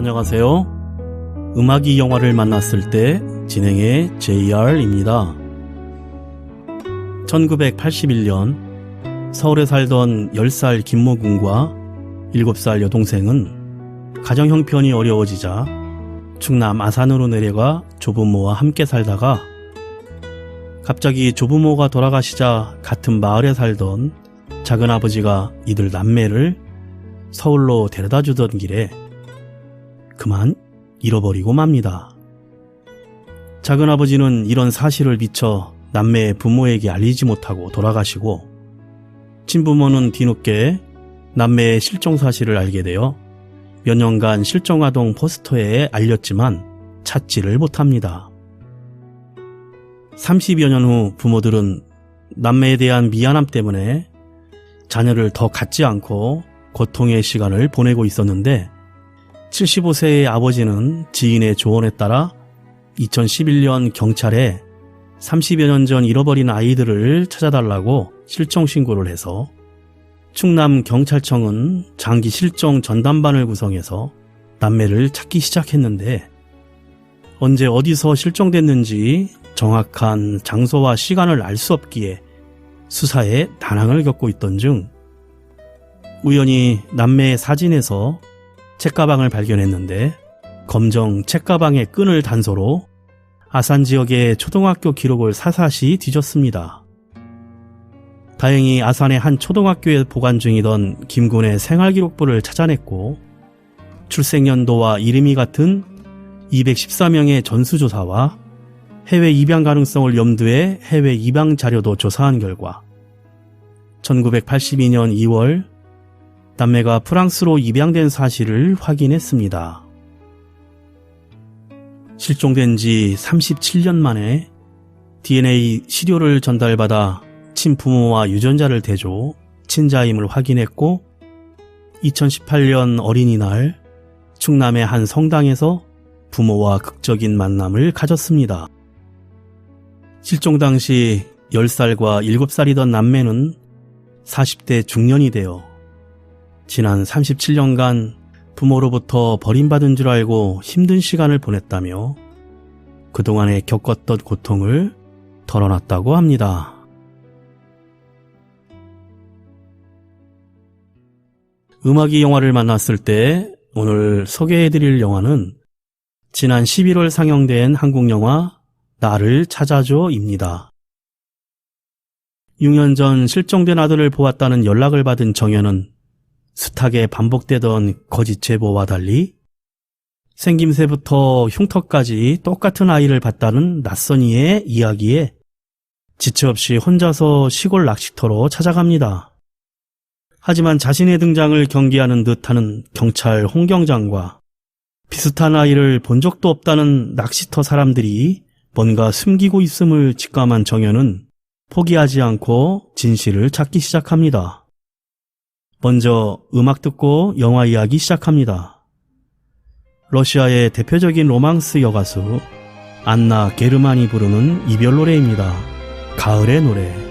안녕하세요. 음악이 영화를 만났을 때 진행의 JR입니다. 1981년 서울에 살던 10살 김모군과 7살 여동생은 가정 형편이 어려워지자 충남 아산으로 내려가 조부모와 함께 살다가 갑자기 조부모가 돌아가시자 같은 마을에 살던 작은아버지가 이들 남매를 서울로 데려다 주던 길에 그만 잃어버리고 맙니다. 작은아버지는 이런 사실을 미처 남매의 부모에게 알리지 못하고 돌아가시고 친부모는 뒤늦게 남매의 실종 사실을 알게 되어 몇 년간 실종아동 포스터에 알렸지만 찾지를 못합니다. 30여 년 후 부모들은 남매에 대한 미안함 때문에 자녀를 더 갖지 않고 고통의 시간을 보내고 있었는데 75세의 아버지는 지인의 조언에 따라 2011년 경찰에 30여 년 전 잃어버린 아이들을 찾아달라고 실종 신고를 해서 충남경찰청은 장기 실종 전담반을 구성해서 남매를 찾기 시작했는데 언제 어디서 실종됐는지 정확한 장소와 시간을 알 수 없기에 수사에 난항을 겪고 있던 중 우연히 남매의 사진에서 책가방을 발견했는데 검정 책가방의 끈을 단서로 아산 지역의 초등학교 기록을 사사시 뒤졌습니다. 다행히 아산의 한 초등학교에 보관 중이던 김군의 생활기록부를 찾아냈고 출생연도와 이름이 같은 214명의 전수조사와 해외 입양 가능성을 염두해 해외 입양 자료도 조사한 결과 1982년 2월 남매가 프랑스로 입양된 사실을 확인했습니다. 실종된 지 37년 만에 DNA 시료를 전달받아 친부모와 유전자를 대조 친자임을 확인했고 2018년 어린이날 충남의 한 성당에서 부모와 극적인 만남을 가졌습니다. 실종 당시 10살과 7살이던 남매는 40대 중년이 되어 지난 37년간 부모로부터 버림받은 줄 알고 힘든 시간을 보냈다며 그동안에 겪었던 고통을 털어놨다고 합니다. 음악이 영화를 만났을 때 오늘 소개해드릴 영화는 지난 11월 상영된 한국 영화 나를 찾아줘입니다. 6년 전 실종된 아들을 보았다는 연락을 받은 정연은 숱하게 반복되던 거짓 제보와 달리 생김새부터 흉터까지 똑같은 아이를 봤다는 낯선 이의 이야기에 지체 없이 혼자서 시골 낚시터로 찾아갑니다. 하지만 자신의 등장을 경계하는 듯하는 경찰 홍경장과 비슷한 아이를 본 적도 없다는 낚시터 사람들이 뭔가 숨기고 있음을 직감한 정연은 포기하지 않고 진실을 찾기 시작합니다. 먼저 음악 듣고 영화 이야기 시작합니다. 러시아의 대표적인 로망스 여가수 안나 게르만이 부르는 이별 노래입니다. 가을의 노래.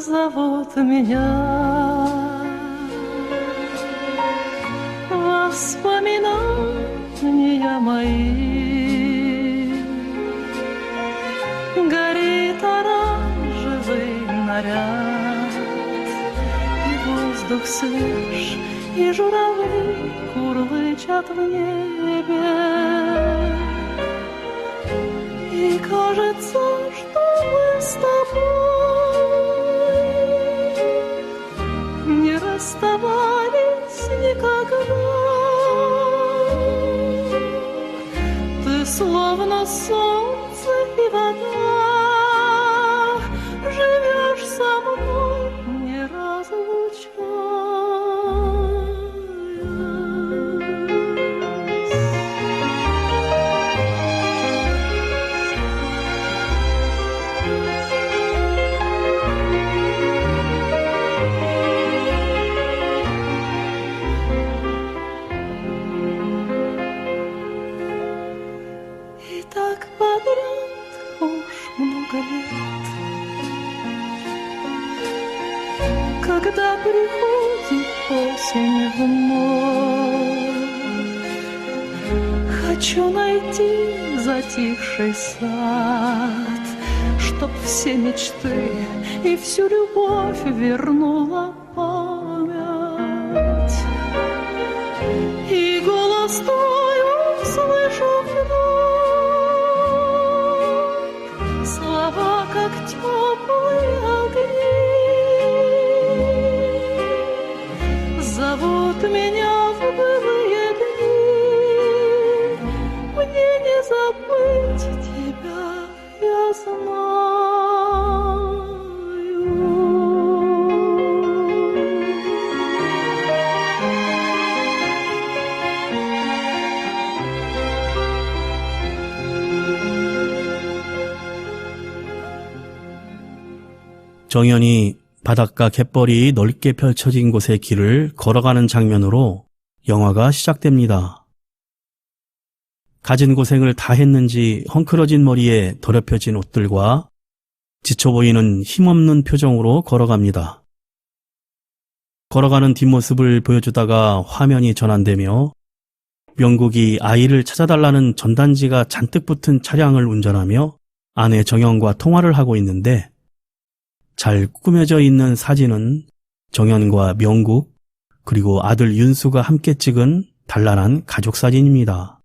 зовут меня. воспоминания мои горит оранжевый наряд, и воздух свеж, и журавли курлычат в небе, и кажется, что мы с тобой не расставались никогда. Ты словно солнце и вода, живешь со мной, не разлучаясь. И так подряд уж много лет, когда приходит осень вновь, хочу найти затихший сад, чтоб все мечты и всю любовь вернула память. И голос твой услышу вновь, слова, как теплые огни, зовут меня в былые дни. Мне не забыть тебя, я знаю. 정연이 바닷가 갯벌이 넓게 펼쳐진 곳의 길을 걸어가는 장면으로 영화가 시작됩니다. 가진 고생을 다 했는지 헝클어진 머리에 더럽혀진 옷들과 지쳐 보이는 힘없는 표정으로 걸어갑니다. 걸어가는 뒷모습을 보여주다가 화면이 전환되며 명국이 아이를 찾아달라는 전단지가 잔뜩 붙은 차량을 운전하며 아내 정연과 통화를 하고 있는데, 잘 꾸며져 있는 사진은 정연과 명국 그리고 아들 윤수가 함께 찍은 단란한 가족 사진입니다.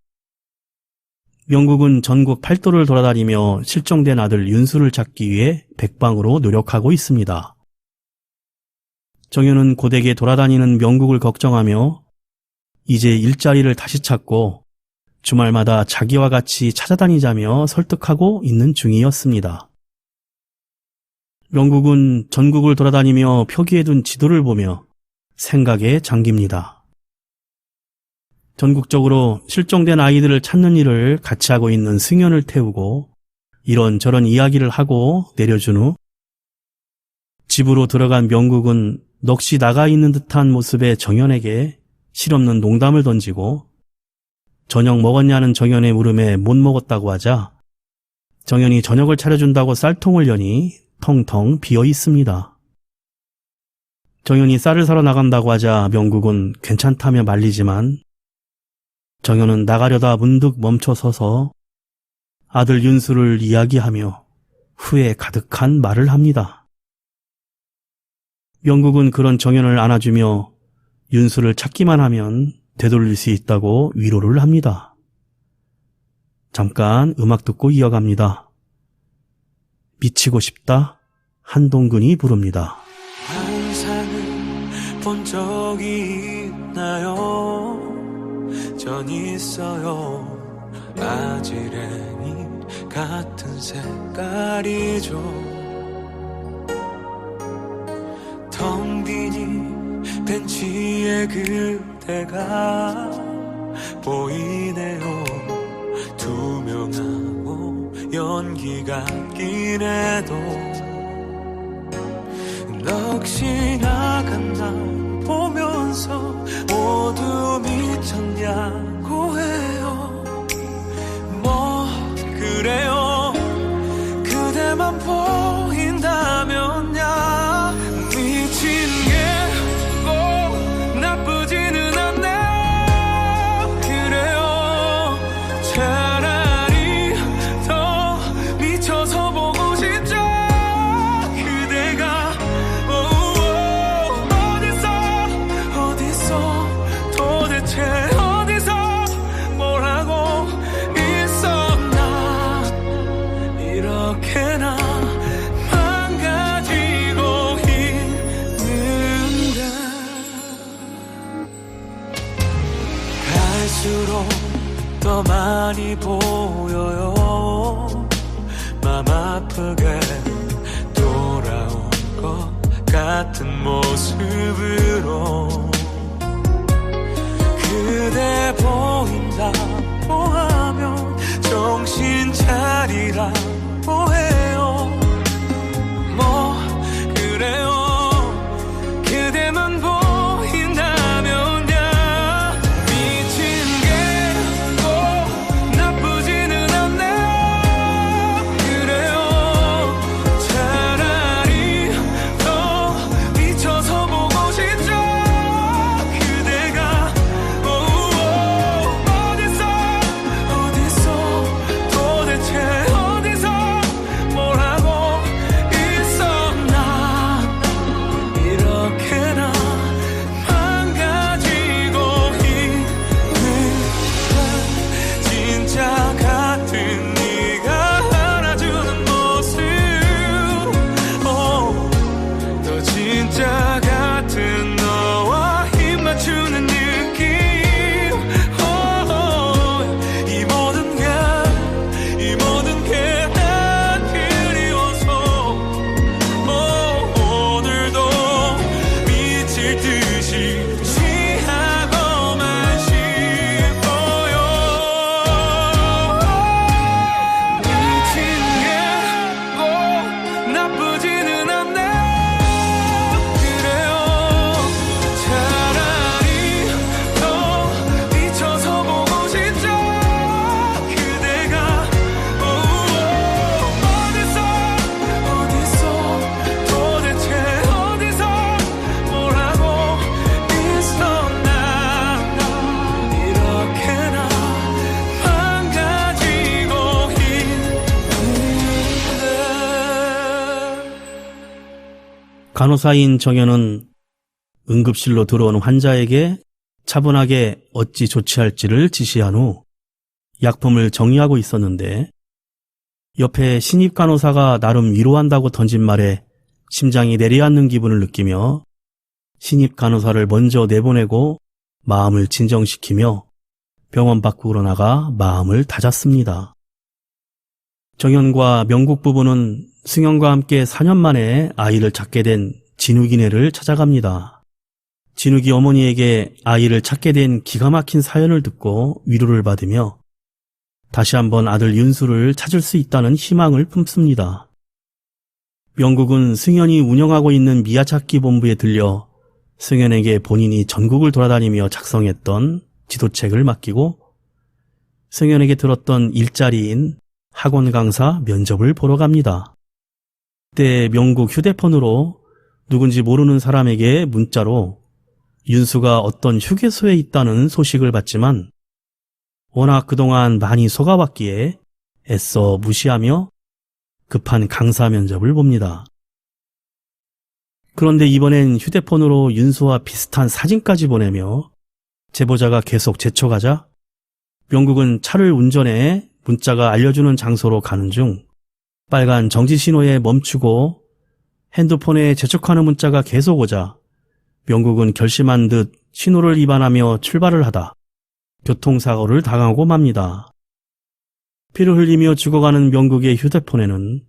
명국은 전국 팔도를 돌아다니며 실종된 아들 윤수를 찾기 위해 백방으로 노력하고 있습니다. 정연은 고되게 돌아다니는 명국을 걱정하며 이제 일자리를 다시 찾고 주말마다 자기와 같이 찾아다니자며 설득하고 있는 중이었습니다. 명국은 전국을 돌아다니며 표기에 둔 지도를 보며 생각에 잠깁니다. 전국적으로 실종된 아이들을 찾는 일을 같이 하고 있는 승연을 태우고 이런저런 이야기를 하고 내려준 후 집으로 들어간 명국은 넋이 나가 있는 듯한 모습의 정연에게 실없는 농담을 던지고 저녁 먹었냐는 정연의 물음에 못 먹었다고 하자 정연이 저녁을 차려준다고 쌀통을 여니 텅텅 비어 있습니다. 정연이 쌀을 사러 나간다고 하자 명국은 괜찮다며 말리지만 정연은 나가려다 문득 멈춰서서 아들 윤수를 이야기하며 후회 가득한 말을 합니다. 명국은 그런 정연을 안아주며 윤수를 찾기만 하면 되돌릴 수 있다고 위로를 합니다. 잠깐 음악 듣고 이어갑니다. 미치고 싶다, 한동근이 부릅니다. 환상을 본 적이 있나요? 전 있어요. 아지랭이 같은 색깔이죠. 텅 빈 이 벤치에 그대가 보이네요. 투명하고 연기 같긴 해도 넋이 나간 날 보면서 모두 미쳤냐고 해요. 뭐 그래요. 그대만 보인다면야. 미친 게 꼭 나쁘지는 않네. 많이 보여요. 맘 아프게 돌아온 것 같은 모습으로 그대 보인다고 하면 정신 차리라고 해요. 뭐 그래요. 그대만 보인다면야 미친 게 꼭 나쁘지는 않네. 그래요. 차라리 더 비춰서 보고 싶죠. 그대가 어디서 도대체 어디서 뭘 하고 있었나. 이렇게나 망가지고 있는데 진짜 같은 네가 안아주는 모습 더 진짜 같은 너와 힘 맞추는 느낌 이 모든 게 다 그리워서 오늘도 미칠 듯이 취하고만 싶어요. 미친 게 꼭 나쁘지는 않네. 그래요. 차라리 더 비춰서 보고 싶죠. 그대가 어디서 도대체 어디서 뭘 하고 있었나. 이렇게나 망가지고 있는데. 간호사인 정연은 응급실로 들어온 환자에게 차분하게 어찌 조치할지를 지시한 후 약품을 정리하고 있었는데 옆에 신입 간호사가 나름 위로한다고 던진 말에 심장이 내려앉는 기분을 느끼며 신입 간호사를 먼저 내보내고 마음을 진정시키며 병원 밖으로 나가 마음을 다잡습니다. 정연과 명국 부부는 승연과 함께 4년 만에 아이를 찾게 된 진욱이네를 찾아갑니다. 진욱이 어머니에게 아이를 찾게 된 기가 막힌 사연을 듣고 위로를 받으며 다시 한번 아들 윤수를 찾을 수 있다는 희망을 품습니다. 명국은 승연이 운영하고 있는 미아찾기 본부에 들려 승연에게 본인이 전국을 돌아다니며 작성했던 지도책을 맡기고 승연에게 들었던 일자리인 학원 강사 면접을 보러 갑니다. 그때 명국 휴대폰으로 누군지 모르는 사람에게 문자로 윤수가 어떤 휴게소에 있다는 소식을 받지만 워낙 그동안 많이 속아왔기에 애써 무시하며 급한 강사 면접을 봅니다. 그런데 이번엔 휴대폰으로 윤수와 비슷한 사진까지 보내며 제보자가 계속 재촉하자 명국은 차를 운전해 문자가 알려주는 장소로 가는 중 빨간 정지 신호에 멈추고 핸드폰에 재촉하는 문자가 계속 오자 명국은 결심한 듯 신호를 위반하며 출발을 하다 교통사고를 당하고 맙니다. 피를 흘리며 죽어가는 명국의 휴대폰에는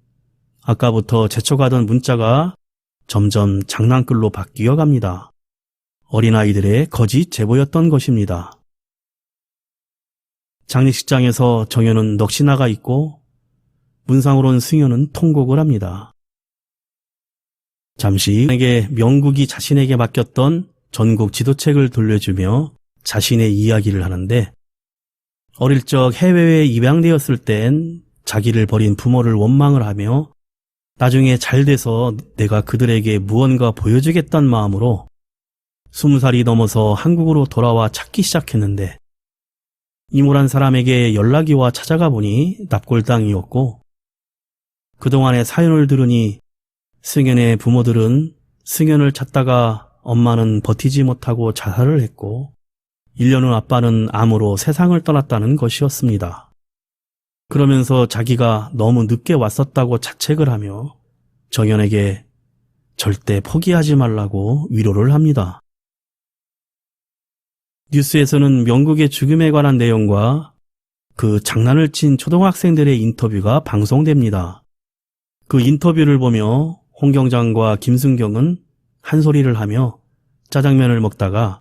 아까부터 재촉하던 문자가 점점 장난글로 바뀌어 갑니다. 어린아이들의 거짓 제보였던 것입니다. 장례식장에서 정연은 넋이 나가 있고 문상으로는 승연은 통곡을 합니다. 잠시 에게 명국이 자신에게 맡겼던 전국 지도책을 돌려주며 자신의 이야기를 하는데 어릴 적 해외에 입양되었을 땐 자기를 버린 부모를 원망을 하며 나중에 잘 돼서 내가 그들에게 무언가 보여주겠다는 마음으로 20살이 넘어서 한국으로 돌아와 찾기 시작했는데 이모란 사람에게 연락이 와 찾아가 보니 납골당이었고 그동안의 사연을 들으니 승연의 부모들은 승연을 찾다가 엄마는 버티지 못하고 자살을 했고 1년 후 아빠는 암으로 세상을 떠났다는 것이었습니다. 그러면서 자기가 너무 늦게 왔었다고 자책을 하며 정연에게 절대 포기하지 말라고 위로를 합니다. 뉴스에서는 명국의 죽음에 관한 내용과 그 장난을 친 초등학생들의 인터뷰가 방송됩니다. 그 인터뷰를 보며 홍 경장과 김승경은 한 소리를 하며 짜장면을 먹다가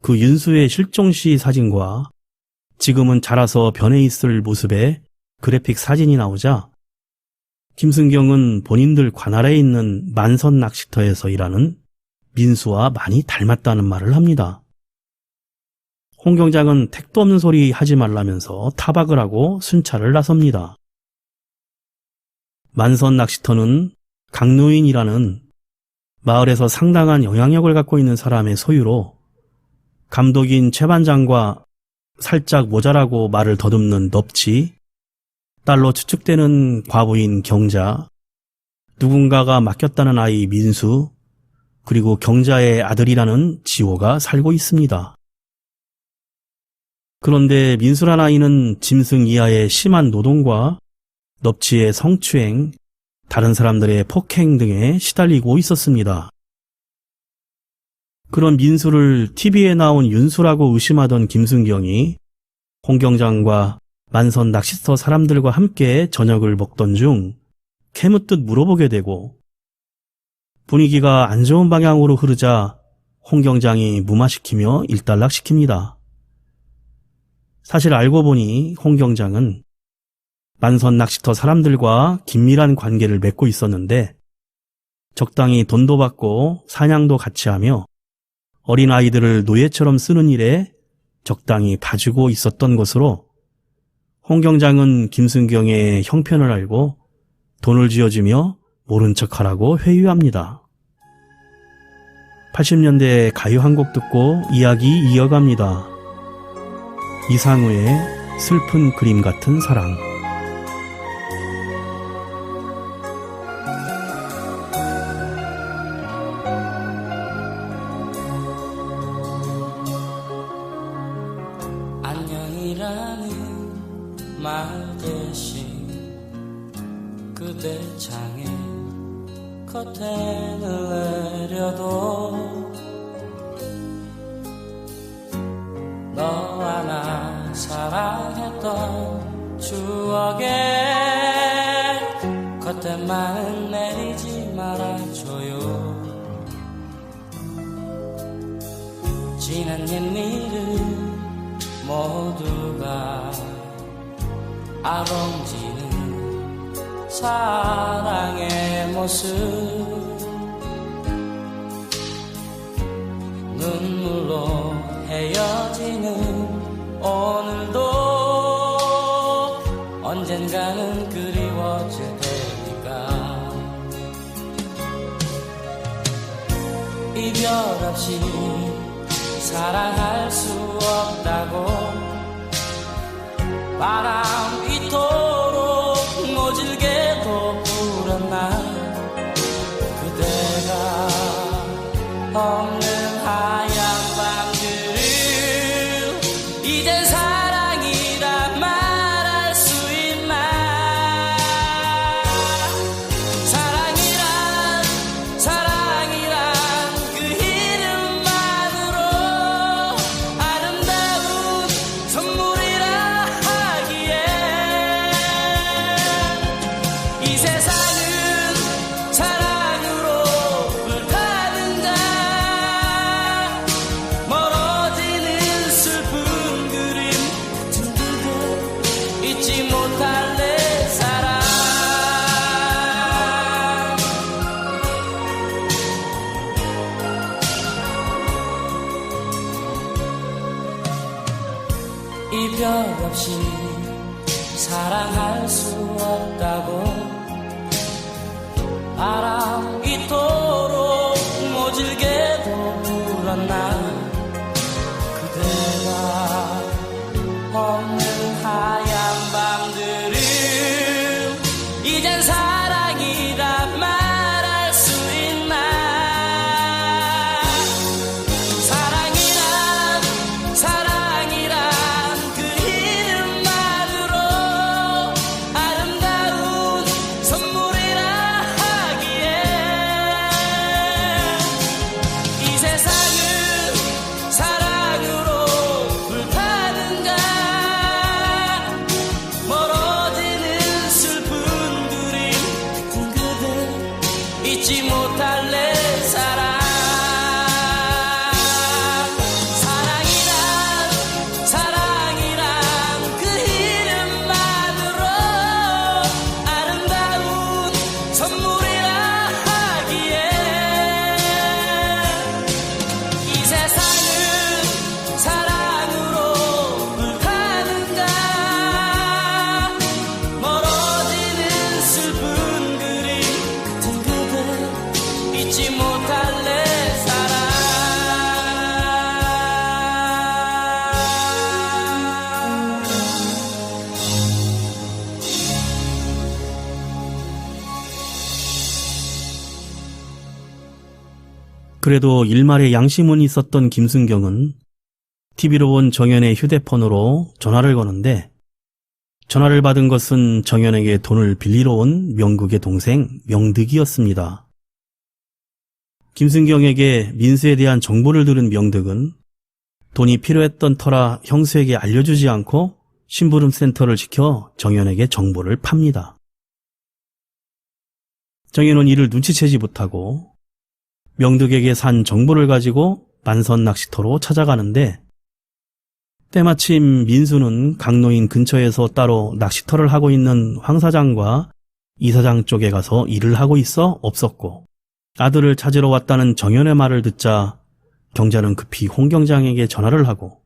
그 윤수의 실종시 사진과 지금은 자라서 변해 있을 모습의 그래픽 사진이 나오자 김승경은 본인들 관할에 있는 만선 낚시터에서 일하는 민수와 많이 닮았다는 말을 합니다. 홍 경장은 택도 없는 소리 하지 말라면서 타박을 하고 순찰을 나섭니다. 만선 낚시터는 강노인이라는 마을에서 상당한 영향력을 갖고 있는 사람의 소유로 감독인 최 반장과 살짝 모자라고 말을 더듬는 넙치, 딸로 추측되는 과부인 경자, 누군가가 맡겼다는 아이 민수, 그리고 경자의 아들이라는 지호가 살고 있습니다. 그런데 민수란 아이는 짐승 이하의 심한 노동과 넙치의 성추행, 다른 사람들의 폭행 등에 시달리고 있었습니다. 그런 민수를 TV에 나온 윤수라고 의심하던 김승경이 홍 경장과 만선 낚시터 사람들과 함께 저녁을 먹던 중 캐묻듯 물어보게 되고 분위기가 안 좋은 방향으로 흐르자 홍 경장이 무마시키며 일단락시킵니다. 사실 알고 보니 홍 경장은 만선 낚시터 사람들과 긴밀한 관계를 맺고 있었는데 적당히 돈도 받고 사냥도 같이 하며 어린아이들을 노예처럼 쓰는 일에 적당히 봐주고 있었던 것으로 홍 경장은 김승경의 형편을 알고 돈을 쥐어주며 모른 척하라고 회유합니다. 80년대 가요 한 곡 듣고 이야기 이어갑니다. 이상우의 슬픈 그림 같은 사랑. 안녕이라는 말 대신 그대 창에 커튼을 내려도 너와 나 사랑했던 추억에 커튼만은 내리지 말아줘요. 지난 옛일을 모두가 아롱지는 사랑의 모습 눈물로 헤어지는 오늘도 언젠가는 그리워질 테니까 이별 없이 사랑할 수 없다고 바람 이토록 모질게도 불었나 그대가 없는 하얀 밤들 이젠 사랑이라 말할 수 있나 사랑이란 그 이름만으로 아름다운 선물이라 하기에 이 세상은 사랑으로 불타는 자 멀어지는 슬픈 그림 같은 그대 잊지 못할 내 사랑 이별 없이 사랑할 수 없다고 바람 이토록 모질게도 불었나 그대가 없는 하얀 밤들은 이젠 사랑이라 말할 수 있나 사랑이란 그 이름만으로 아름다운 선물이라 하기에 잊지 못할 내 사랑. 그래도 일말의 양심은 있었던 김순경은 TV로 본 정연의 휴대폰으로 전화를 거는데 전화를 받은 것은 정연에게 돈을 빌리러 온 명극의 동생 명득이었습니다. 김순경에게 민수에 대한 정보를 들은 명득은 돈이 필요했던 터라 형수에게 알려주지 않고 심부름 센터를 시켜 정연에게 정보를 팝니다. 정연은 이를 눈치채지 못하고 명득에게 산 정보를 가지고 만선 낚시터로 찾아가는데 때마침 민수는 강노인 근처에서 따로 낚시터를 하고 있는 황 사장과 이 사장 쪽에 가서 일을 하고 있어 없었고 아들을 찾으러 왔다는 정연의 말을 듣자 경자는 급히 홍 경장에게 전화를 하고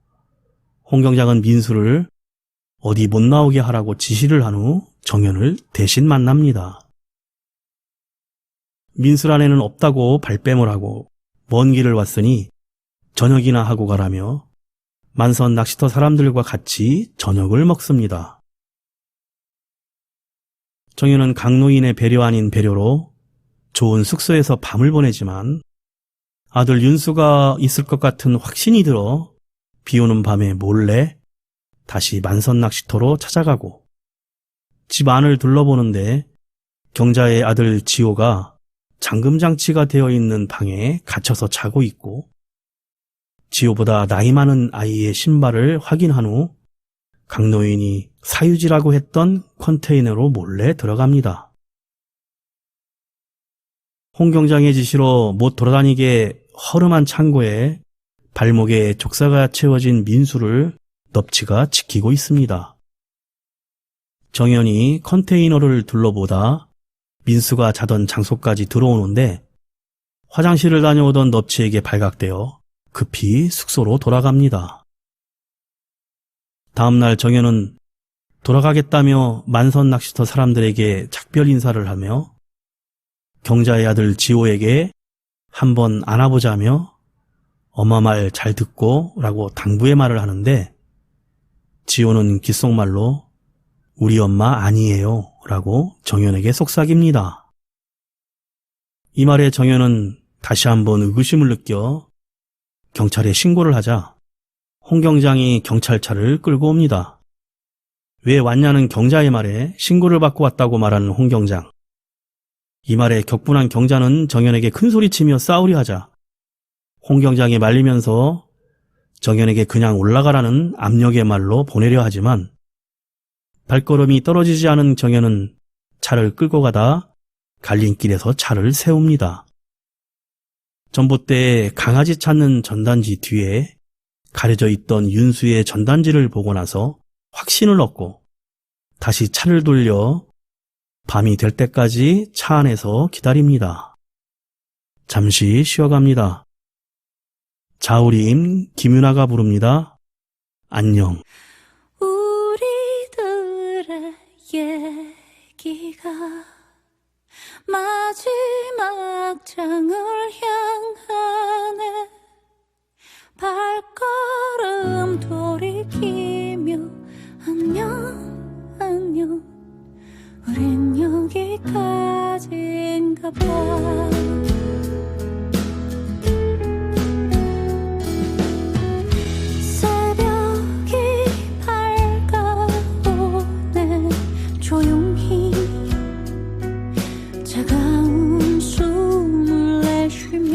홍 경장은 민수를 어디 못 나오게 하라고 지시를 한 후 정연을 대신 만납니다. 민수란에는 없다고 발뺌을 하고 먼 길을 왔으니 저녁이나 하고 가라며 만선 낚시터 사람들과 같이 저녁을 먹습니다. 정연은 강노인의 배려 아닌 배려로 좋은 숙소에서 밤을 보내지만 아들 윤수가 있을 것 같은 확신이 들어 비오는 밤에 몰래 다시 만선 낚시터로 찾아가고 집 안을 둘러보는데 경자의 아들 지호가 잠금장치가 되어 있는 방에 갇혀서 자고 있고 지호보다 나이 많은 아이의 신발을 확인한 후 강노인이 사유지라고 했던 컨테이너로 몰래 들어갑니다. 홍 경장의 지시로 못 돌아다니게 허름한 창고에 발목에 족사가 채워진 민수를 넙치가 지키고 있습니다. 정연이 컨테이너를 둘러보다 민수가 자던 장소까지 들어오는데 화장실을 다녀오던 넙치에게 발각되어 급히 숙소로 돌아갑니다. 다음날 정연은 돌아가겠다며 만선 낚시터 사람들에게 작별 인사를 하며 경자의 아들 지호에게 한번 안아보자며 엄마 말 잘 듣고 라고 당부의 말을 하는데 지호는 귓속말로 우리 엄마 아니에요 라고 정연에게 속삭입니다. 이 말에 정연은 다시 한번 의구심을 느껴 경찰에 신고를 하자 홍 경장이 경찰차를 끌고 옵니다. 왜 왔냐는 경자의 말에 신고를 받고 왔다고 말하는 홍 경장. 이 말에 격분한 경자는 정연에게 큰소리치며 싸우려 하자 홍 경장이 말리면서 정연에게 그냥 올라가라는 압력의 말로 보내려 하지만 발걸음이 떨어지지 않은 정연은 차를 끌고 가다 갈림길에서 차를 세웁니다. 전봇대에 강아지 찾는 전단지 뒤에 가려져 있던 윤수의 전단지를 보고 나서 확신을 얻고 다시 차를 돌려 밤이 될 때까지 차 안에서 기다립니다. 잠시 쉬어갑니다. 자우림 김윤아가 부릅니다. 안녕. 우리들의 얘기가 마지막 장을 향하네. 발걸음 돌이키며 안녕 안녕 우린 여기까지인가 봐. 조용히 차가운 숨을 내쉬며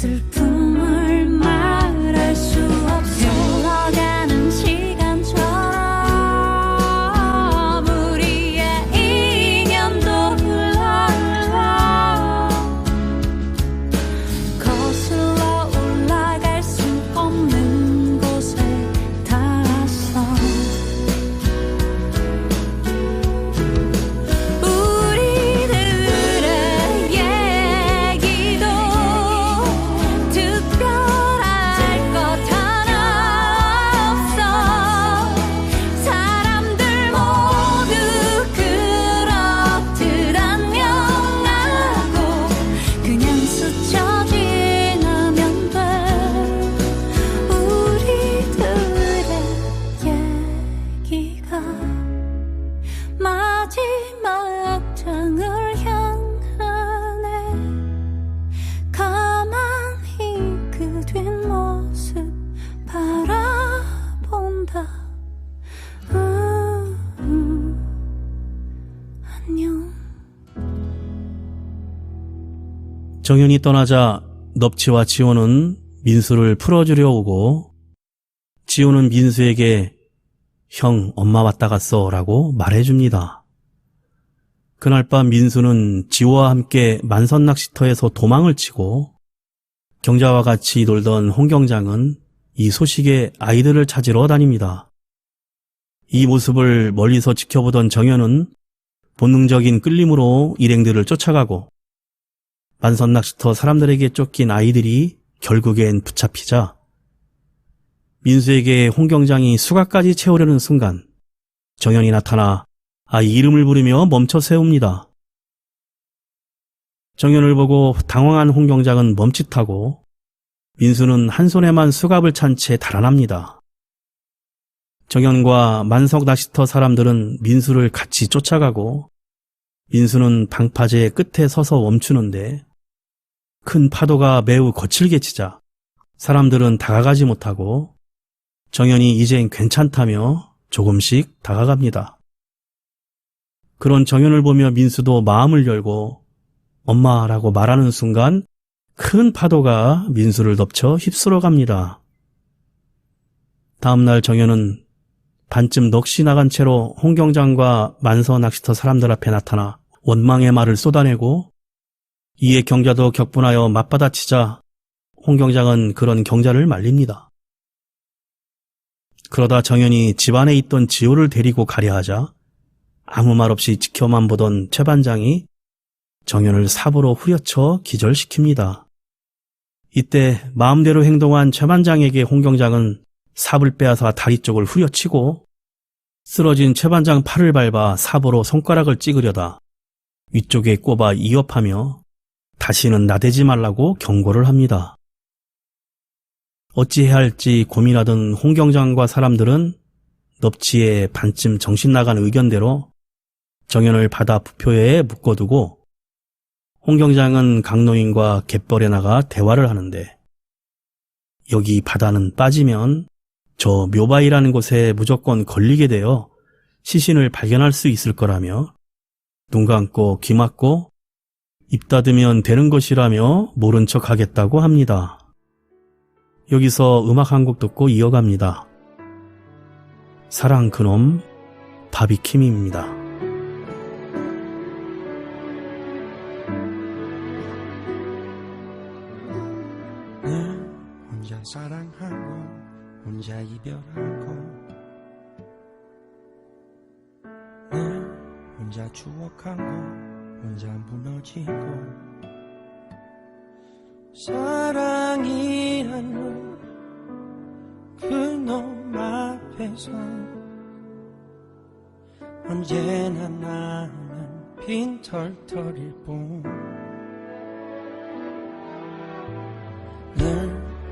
슬픔을 말할 수 없어. 흘러가는 시간처럼 우리의 인연도 흘러 거슬러 올라갈 수 없는 곳에 닿았어. 우리들의 얘기도 특별할 것 하나 없어. 사람들 모두 그렇듯 안녕하고 그냥 스쳐 지나면 돼. 우리들의 얘기가 마지막 장을 향하네. 가만히 그 뒷모습 바라본다. 안녕. 정연이 떠나자 넙치와 지호는 민수를 풀어주려 오고, 지호는 민수에게 형, 엄마 왔다 갔어 라고 말해줍니다. 그날 밤 민수는 지호와 함께 만선 낚시터에서 도망을 치고, 경자와 같이 놀던 홍경장은 이 소식에 아이들을 찾으러 다닙니다. 이 모습을 멀리서 지켜보던 정연은 본능적인 끌림으로 일행들을 쫓아가고, 만선 낚시터 사람들에게 쫓긴 아이들이 결국엔 붙잡히자 민수에게 홍경장이 수갑까지 채우려는 순간 정연이 나타나 아이 이름을 부르며 멈춰 세웁니다. 정연을 보고 당황한 홍경장은 멈칫하고 민수는 한 손에만 수갑을 찬 채 달아납니다. 정연과 만석 낚시터 사람들은 민수를 같이 쫓아가고 민수는 방파제 끝에 서서 멈추는데 큰 파도가 매우 거칠게 치자 사람들은 다가가지 못하고 정연이 이젠 괜찮다며 조금씩 다가갑니다. 그런 정연을 보며 민수도 마음을 열고 엄마라고 말하는 순간 큰 파도가 민수를 덮쳐 휩쓸어 갑니다. 다음날 정연은 반쯤 넋이 나간 채로 홍경장과 만서 낚시터 사람들 앞에 나타나 원망의 말을 쏟아내고 이에 경자도 격분하여 맞받아치자 홍경장은 그런 경자를 말립니다. 그러다 정연이 집안에 있던 지호를 데리고 가려 하자 아무 말 없이 지켜만 보던 최 반장이 정연을 삽으로 후려쳐 기절시킵니다. 이때 마음대로 행동한 최 반장에게 홍경장은 삽을 빼앗아 다리 쪽을 후려치고 쓰러진 최 반장 팔을 밟아 삽으로 손가락을 찌그려다 위쪽에 꼽아 위협하며 다시는 나대지 말라고 경고를 합니다. 어찌해야 할지 고민하던 홍경장과 사람들은 넙치의 반쯤 정신 나간 의견대로 정연을 바다 부표에 묶어두고 홍경장은 강노인과 갯벌에 나가 대화를 하는데 여기 바다는 빠지면 저 묘바위라는 곳에 무조건 걸리게 되어 시신을 발견할 수 있을 거라며 눈 감고 귀 막고 입 닫으면 되는 것이라며 모른 척 하겠다고 합니다. 여기서 음악 한 곡 듣고 이어갑니다. 사랑 그놈 바비킴입니다. 늘 혼자 사랑하고 혼자 이별하고 늘 혼자 추억하고 혼자 무너지고 사랑이란 그놈 앞에서 언제나 나는 빈털터릴 뿐 늘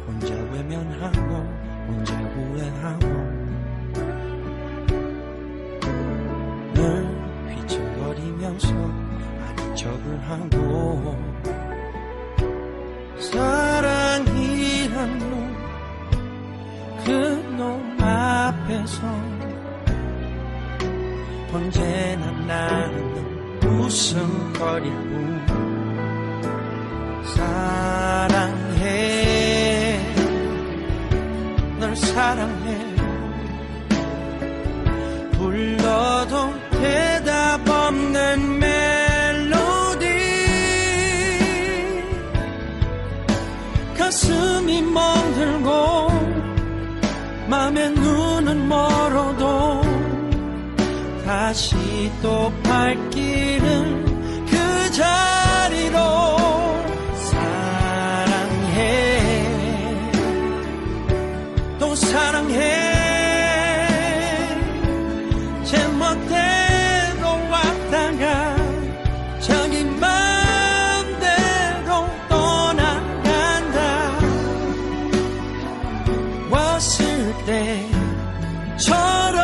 혼자 외면하고 혼자 후회하고 늘 휘청거리면서 아닌 척을 하고 사랑이란 놈 그놈 앞에서 언제나 나는 웃음거릴 뿐 사랑해 밤에 눈은 멀어도 다시 또 발길을 그 자리로 사랑해 또 사랑해 제멋대로 왔다가 자기 마음대로 떠나간다 왔을 때처럼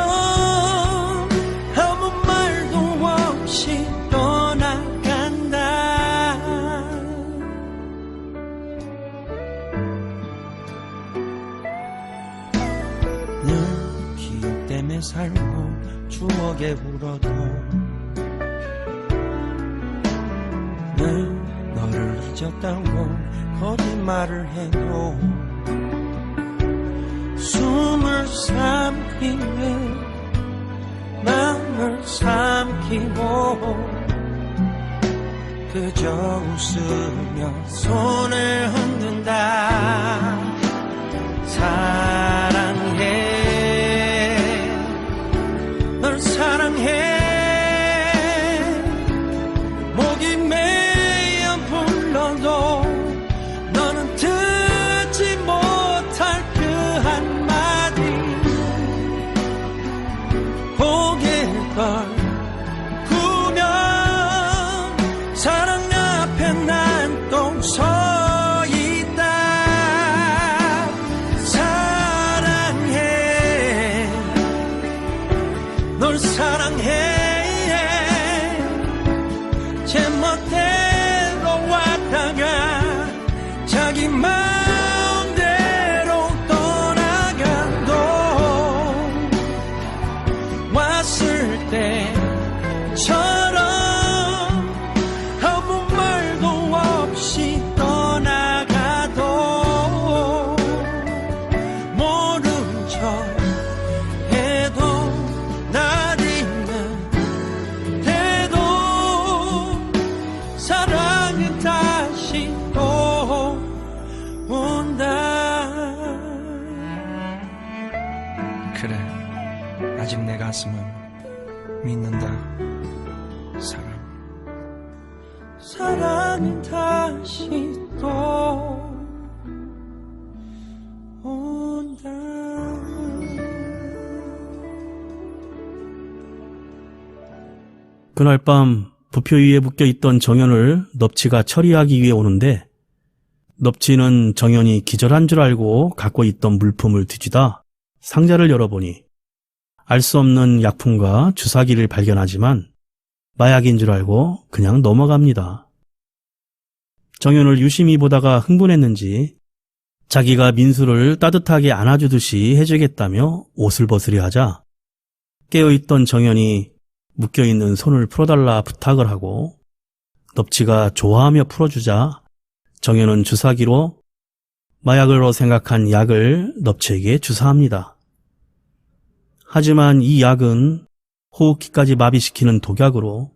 아무 말도 없이 떠나간다 늘 기억 때문에 살고 추억에 울어도 늘 너를 잊었다고 거짓말을 해도 숨을 삼키며 마음을 삼키고 그저 웃으며 손을 흔든다 사랑해 널 사랑해 목이 메어 불러도 너는 듣지 못할 그 한마디 고개를 걸구면 사랑 앞에 난 또 서 있다 사랑해 널 사랑해 제멋대로 왔다가 자기 마음대로 떠나간도 왔을 때처럼 아무 말도 없이 떠나가도 모른 척 해도 날 잊는 해도 사랑은 다시 또 온다 그래 아직 내 가슴은 믿는다 사랑은 다시 또 온다 그날 밤 부표 위에 묶여있던 정연을 넙치가 처리하기 위해 오는데 넙치는 정연이 기절한 줄 알고 갖고 있던 물품을 뒤지다 상자를 열어보니 알 수 없는 약품과 주사기를 발견하지만 마약인 줄 알고 그냥 넘어갑니다. 정연을 유심히 보다가 흥분했는지 자기가 민수를 따뜻하게 안아주듯이 해주겠다며 옷을 벗으려 하자 깨어있던 정연이 묶여있는 손을 풀어달라 부탁을 하고 넙치가 좋아하며 풀어주자 정연은 주사기로 마약으로 생각한 약을 넙치에게 주사합니다. 하지만 이 약은 호흡기까지 마비시키는 독약으로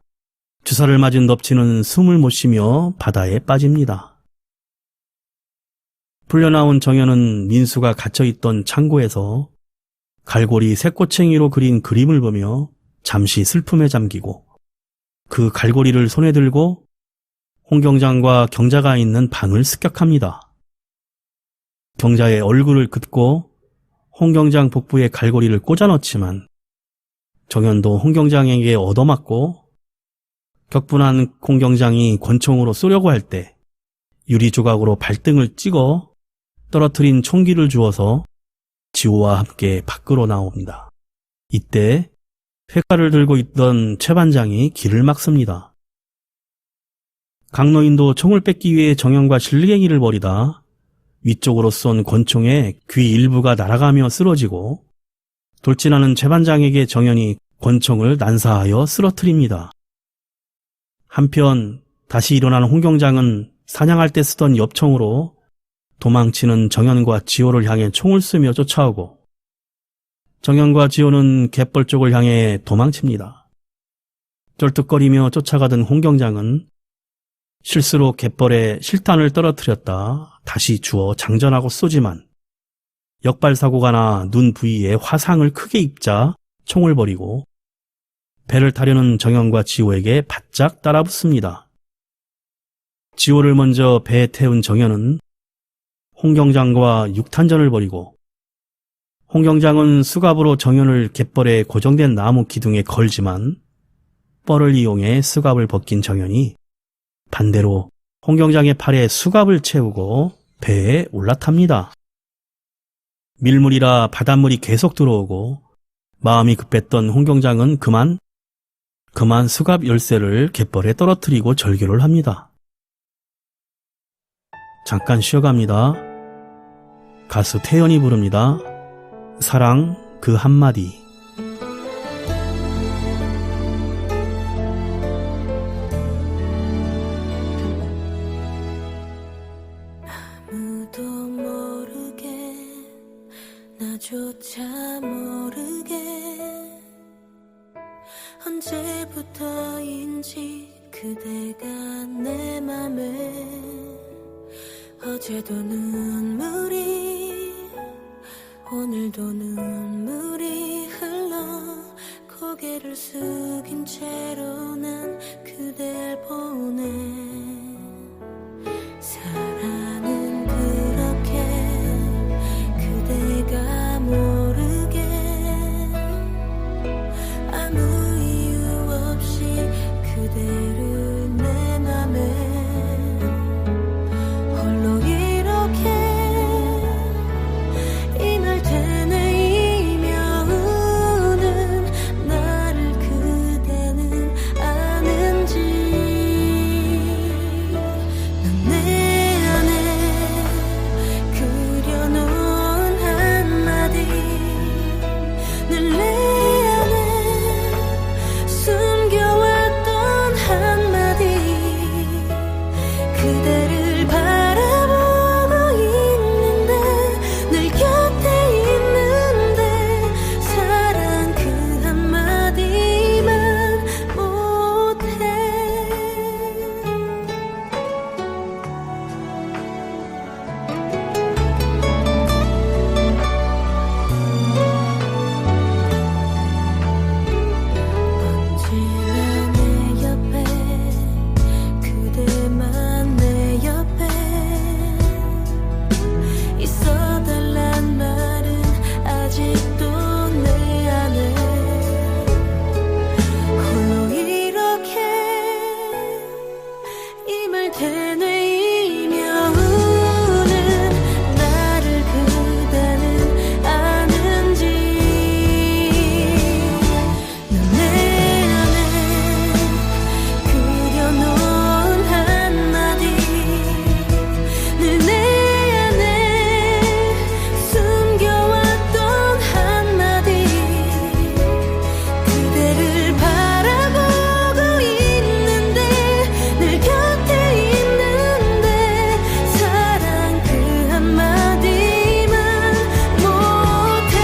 주사를 맞은 넙치는 숨을 못 쉬며 바다에 빠집니다. 풀려나온 정연은 민수가 갇혀있던 창고에서 갈고리 새꼬챙이로 그린 그림을 보며 잠시 슬픔에 잠기고 그 갈고리를 손에 들고 홍 경장과 경자가 있는 방을 습격합니다. 경자의 얼굴을 긋고 홍 경장 복부에 갈고리를 꽂아 넣지만 정연도 홍 경장에게 얻어맞고 격분한 홍 경장이 권총으로 쏘려고 할 때 유리 조각으로 발등을 찍어 떨어뜨린 총기를 주어서 지호와 함께 밖으로 나옵니다. 이때 회칼을 들고 있던 최 반장이 길을 막습니다. 강노인도 총을 뺏기 위해 정연과 실갱이를 벌이다 위쪽으로 쏜 권총에 귀 일부가 날아가며 쓰러지고 돌진하는 최 반장에게 정연이 권총을 난사하여 쓰러뜨립니다. 한편 다시 일어난 홍 경장은 사냥할 때 쓰던 엽총으로 도망치는 정연과 지호를 향해 총을 쏘며 쫓아오고 정연과 지호는 갯벌 쪽을 향해 도망칩니다. 쩔뚝거리며 쫓아가던 홍 경장은 실수로 갯벌에 실탄을 떨어뜨렸다 다시 주워 장전하고 쏘지만 역발사고가 나 눈 부위에 화상을 크게 입자 총을 버리고 배를 타려는 정연과 지호에게 바짝 따라붙습니다. 지호를 먼저 배에 태운 정연은 홍 경장과 육탄전을 벌이고 홍 경장은 수갑으로 정연을 갯벌에 고정된 나무 기둥에 걸지만 뻘을 이용해 수갑을 벗긴 정연이 반대로 홍 경장의 팔에 수갑을 채우고 배에 올라탑니다. 밀물이라 바닷물이 계속 들어오고 마음이 급했던 홍 경장은 그만 수갑 열쇠를 갯벌에 떨어뜨리고 절교를 합니다. 잠깐 쉬어갑니다. 가수 태연이 부릅니다. 사랑 그 한마디. 아무도 모르게 나조차 모르게 언제부터인지 그대가 내 맘에 어제도 눈물이 오늘도 눈물이 흘러 고개를 숙인 채로 난 그댈 보내 사랑은 그렇게 그대가 모르게 아무 이유 없이 그대를 내 맘에 홀로 이렇게 임을 되뇌이며 우는 나를 그대는 아는지 넌 내 안에 그려놓은 한마디 늘 내 안에 숨겨왔던 한마디 그대를 바라보고 있는데 늘 곁에 있는데 사랑 그 한마디만 못해 언제나 내 옆에 그대만 내 옆에 있어달란 말은 아직도 내 안에 홀로 이렇게 임을 되뇌이며 우는 나를 그대는 아는지 넌 내 안에 그려놓은 한마디 늘 내 안에 숨겨왔던 한마디 그대를 바라보고 있는데 늘 곁에 있는데 사랑 그 한마디만 못해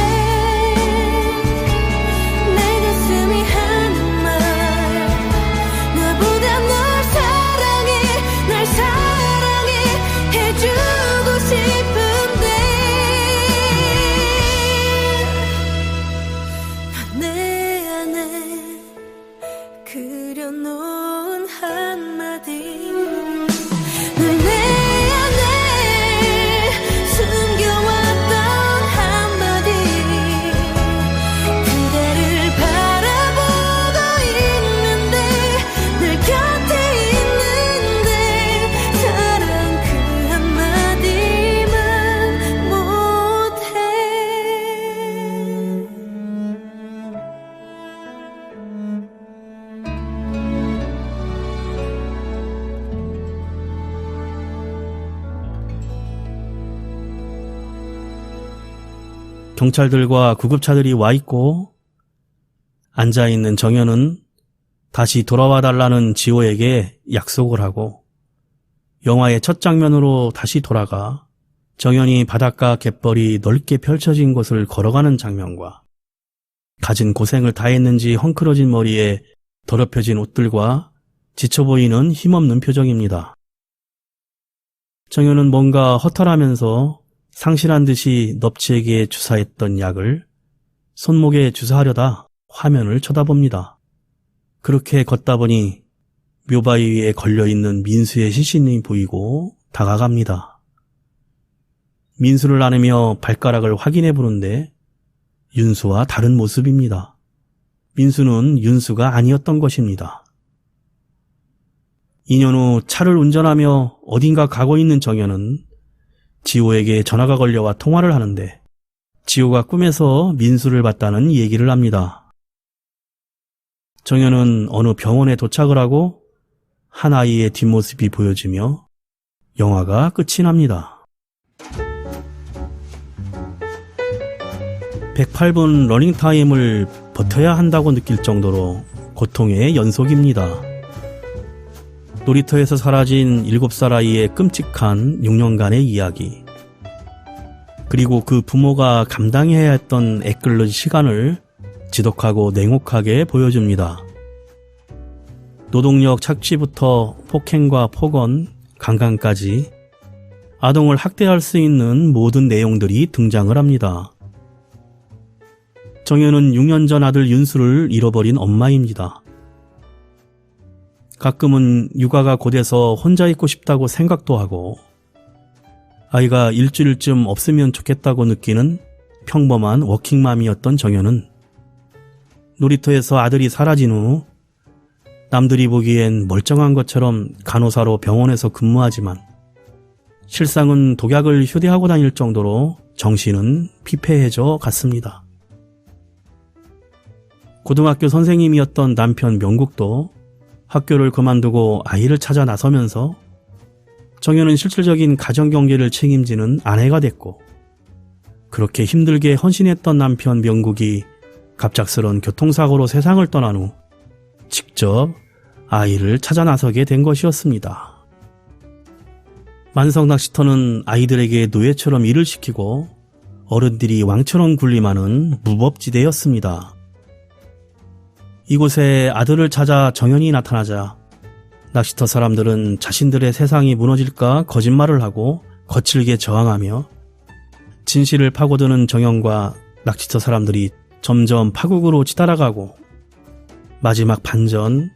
내 가슴이 하는 말 나보다 널 사랑해 해주고 싶은데 넌 내 안에 그려놓은 한마디 늘 내 안에 숨겨왔던 한마디 그대를 바라보고 있는데 늘 곁에 있는데 사랑 그 한마디만 못해 경찰들과 구급차들이 와 있고 앉아있는 정연은 다시 돌아와 달라는 지호에게 약속을 하고 영화의 첫 장면으로 다시 돌아가 정연이 바닷가 갯벌이 넓게 펼쳐진 곳을 걸어가는 장면과 갖은 고생을 다했는지 헝클어진 머리에 더럽혀진 옷들과 지쳐 보이는 힘없는 표정입니다. 정연은 뭔가 허탈하면서 상실한 듯이 넙치에게 주사했던 약을 손목에 주사하려다 화면을 쳐다봅니다. 그렇게 걷다 보니 묘바위 위에 걸려있는 민수의 시신이 보이고 다가갑니다. 민수를 안으며 발가락을 확인해 보는데 윤수와 다른 모습입니다. 민수는 윤수가 아니었던 것입니다. 2년 후 차를 운전하며 어딘가 가고 있는 정연은 지호에게 전화가 걸려와 통화를 하는데 지호가 꿈에서 민수를 봤다는 얘기를 합니다. 정연은 어느 병원에 도착을 하고 한 아이의 뒷모습이 보여지며 영화가 끝이 납니다. 108분 러닝타임을 버텨야 한다고 느낄 정도로 고통의 연속입니다. 놀이터에서 사라진 7살 아이의 끔찍한 6년간의 이야기, 그리고 그 부모가 감당해야 했던 애끓는 시간을 지독하고 냉혹하게 보여줍니다. 노동력 착취부터 폭행과 폭언, 강간까지 아동을 학대할 수 있는 모든 내용들이 등장을 합니다. 정연은 6년 전 아들 윤수를 잃어버린 엄마입니다. 가끔은 육아가 고돼서 혼자 있고 싶다고 생각도 하고 아이가 일주일쯤 없으면 좋겠다고 느끼는 평범한 워킹맘이었던 정연은 놀이터에서 아들이 사라진 후 남들이 보기엔 멀쩡한 것처럼 간호사로 병원에서 근무하지만 실상은 독약을 휴대하고 다닐 정도로 정신은 피폐해져 갔습니다. 고등학교 선생님이었던 남편 명국도 학교를 그만두고 아이를 찾아 나서면서 정연은 실질적인 가정경제를 책임지는 아내가 됐고, 그렇게 힘들게 헌신했던 남편 명국이 갑작스런 교통사고로 세상을 떠난 후 직접 아이를 찾아 나서게 된 것이었습니다. 만석 낚시터는 아이들에게 노예처럼 일을 시키고 어른들이 왕처럼 군림하는 무법지대였습니다. 이곳에 아들을 찾아 정연이 나타나자 낚시터 사람들은 자신들의 세상이 무너질까 거짓말을 하고 거칠게 저항하며 진실을 파고드는 정연과 낚시터 사람들이 점점 파국으로 치달아가고 마지막 반전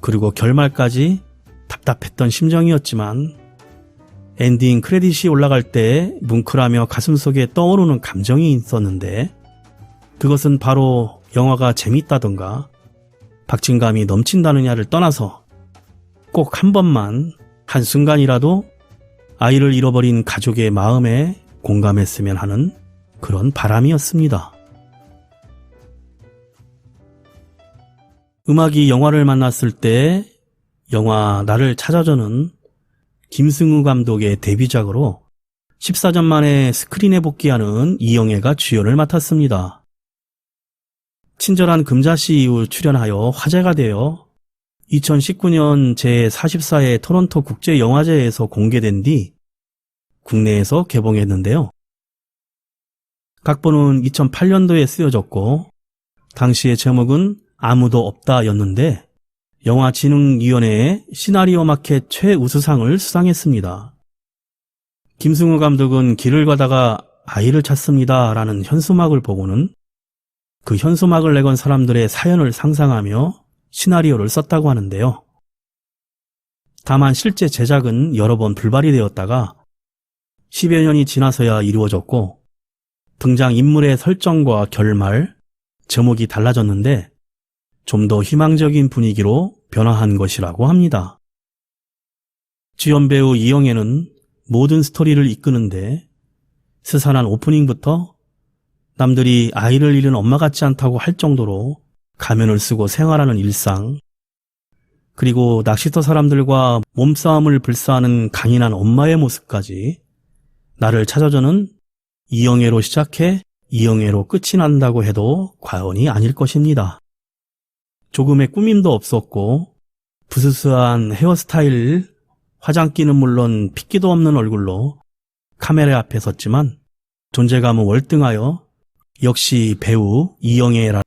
그리고 결말까지 답답했던 심정이었지만 엔딩 크레딧이 올라갈 때 뭉클하며 가슴속에 떠오르는 감정이 있었는데 그것은 바로 영화가 재밌다던가 박진감이 넘친다느냐를 떠나서 꼭 한 번만 한순간이라도 아이를 잃어버린 가족의 마음에 공감했으면 하는 그런 바람이었습니다. 음악이 영화를 만났을 때 영화 나를 찾아줘는 김승우 감독의 데뷔작으로 14년 만에 스크린에 복귀하는 이영애가 주연을 맡았습니다. 친절한 금자씨 이후 출연하여 화제가 되어 2019년 제44회 토론토 국제영화제에서 공개된 뒤 국내에서 개봉했는데요. 각본은 2008년도에 쓰여졌고 당시의 제목은 아무도 없다였는데 영화진흥위원회의 시나리오 마켓 최우수상을 수상했습니다. 김승우 감독은 길을 가다가 아이를 찾습니다 라는 현수막을 보고는 그 현수막을 내건 사람들의 사연을 상상하며 시나리오를 썼다고 하는데요. 다만 실제 제작은 여러 번 불발이 되었다가 10여 년이 지나서야 이루어졌고 등장인물의 설정과 결말, 제목이 달라졌는데 좀 더 희망적인 분위기로 변화한 것이라고 합니다. 주연 배우 이영애는 모든 스토리를 이끄는데 스산한 오프닝부터 남들이 아이를 잃은 엄마 같지 않다고 할 정도로 가면을 쓰고 생활하는 일상, 그리고 낚시터 사람들과 몸싸움을 불사하는 강인한 엄마의 모습까지 나를 찾아주는 이영애로 시작해 이영애로 끝이 난다고 해도 과언이 아닐 것입니다. 조금의 꾸밈도 없었고 부스스한 헤어스타일, 화장기는 물론 핏기도 없는 얼굴로 카메라 앞에 섰지만 존재감은 월등하여 역시 배우 이영애라